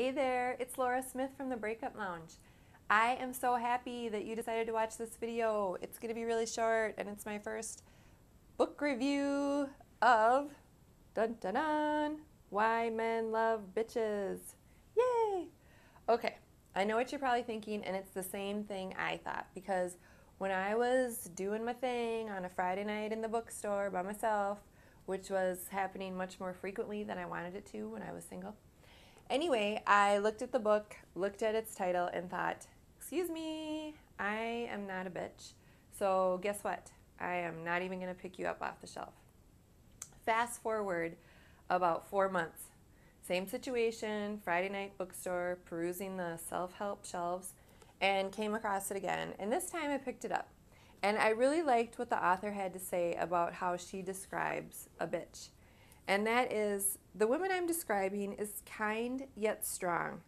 Hey there, it's Laura Smith from the Breakup Lounge. I am so happy that you decided to watch this video. It's going to be really short and it's my first book review of dun dun dun, Why Men Love Bitches. Yay! Okay, I know what you're probably thinking, and it's the same thing I thought, because when I was doing my thing on a Friday night in the bookstore by myself, which was happening much more frequently than I wanted it to when I was single. Anyway, I looked at the book, looked at its title, and thought, excuse me, I am not a bitch. So guess what? I am not even going to pick you up off the shelf. Fast forward about 4 months. Same situation, Friday night bookstore, perusing the self-help shelves, and came across it again. And this time I picked it up. And I really liked what the author had to say about how she describes a bitch. And that is, the woman I'm describing is kind yet strong.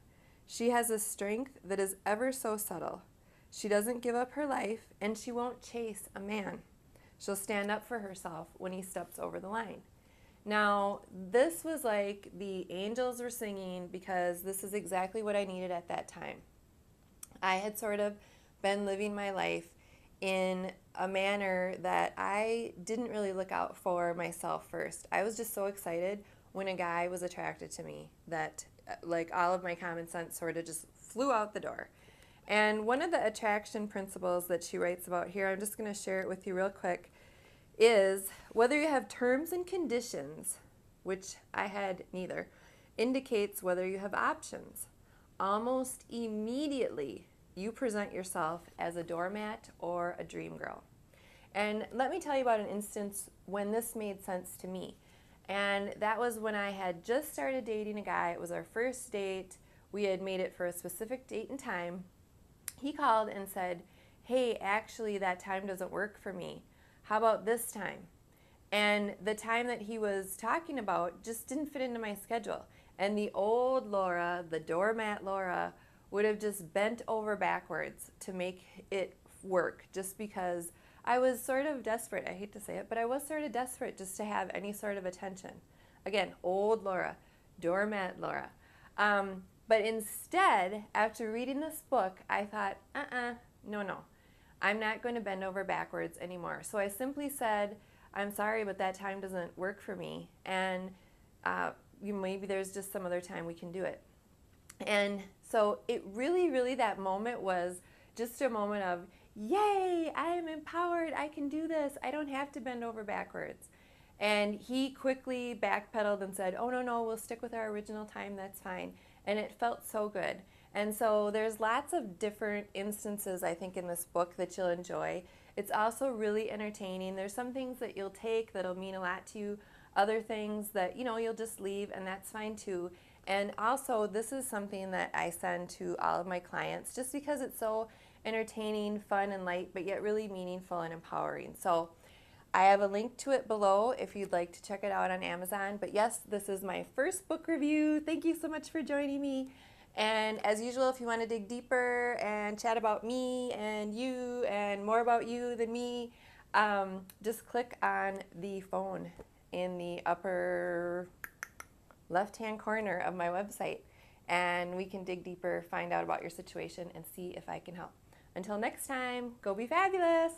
She has a strength that is ever so subtle. She doesn't give up her life, and she won't chase a man. She'll stand up for herself when he steps over the line. Now, this was like the angels were singing, because this is exactly what I needed at that time. I had sort of been living my life in a manner that I didn't really look out for myself first. I was just so excited when a guy was attracted to me that like all of my common sense sort of just flew out the door. And one of the attraction principles that she writes about here, I'm just going to share it with you real quick, is whether you have terms and conditions, which I had neither, indicates whether you have options. Almost immediately, you present yourself as a doormat or a dream girl. And let me tell you about an instance when this made sense to me. And that was when I had just started dating a guy. It was our first date. We had made it for a specific date and time. He called and said, hey, actually that time doesn't work for me. How about this time? And the time that he was talking about just didn't fit into my schedule. And the old Laura, the doormat Laura, would have just bent over backwards to make it work, just because I was sort of desperate. I hate to say it, but I was sort of desperate just to have any sort of attention. Again, old Laura, doormat Laura. But instead, after reading this book, I thought, no. I'm not going to bend over backwards anymore. So I simply said, I'm sorry, but that time doesn't work for me. And maybe there's just some other time we can do it. And so it really, that moment was just a moment of, yay, I am empowered, I can do this, I don't have to bend over backwards. And he quickly backpedaled and said, oh, no, we'll stick with our original time, that's fine. And it felt so good. And so there's lots of different instances, I think, in this book that you'll enjoy. It's also really entertaining. There's some things that you'll take that'll mean a lot to you, other things that, you'll just leave, and that's fine too. And also, this is something that I send to all of my clients just because it's so entertaining, fun, and light, but yet really meaningful and empowering. So I have a link to it below if you'd like to check it out on Amazon. But yes, this is my first book review. Thank you so much for joining me. And as usual, if you want to dig deeper and chat about me and you and more about you than me, just click on the phone in the upper left-hand corner of my website, and we can dig deeper, find out about your situation, and see if I can help. Until next time, go be fabulous!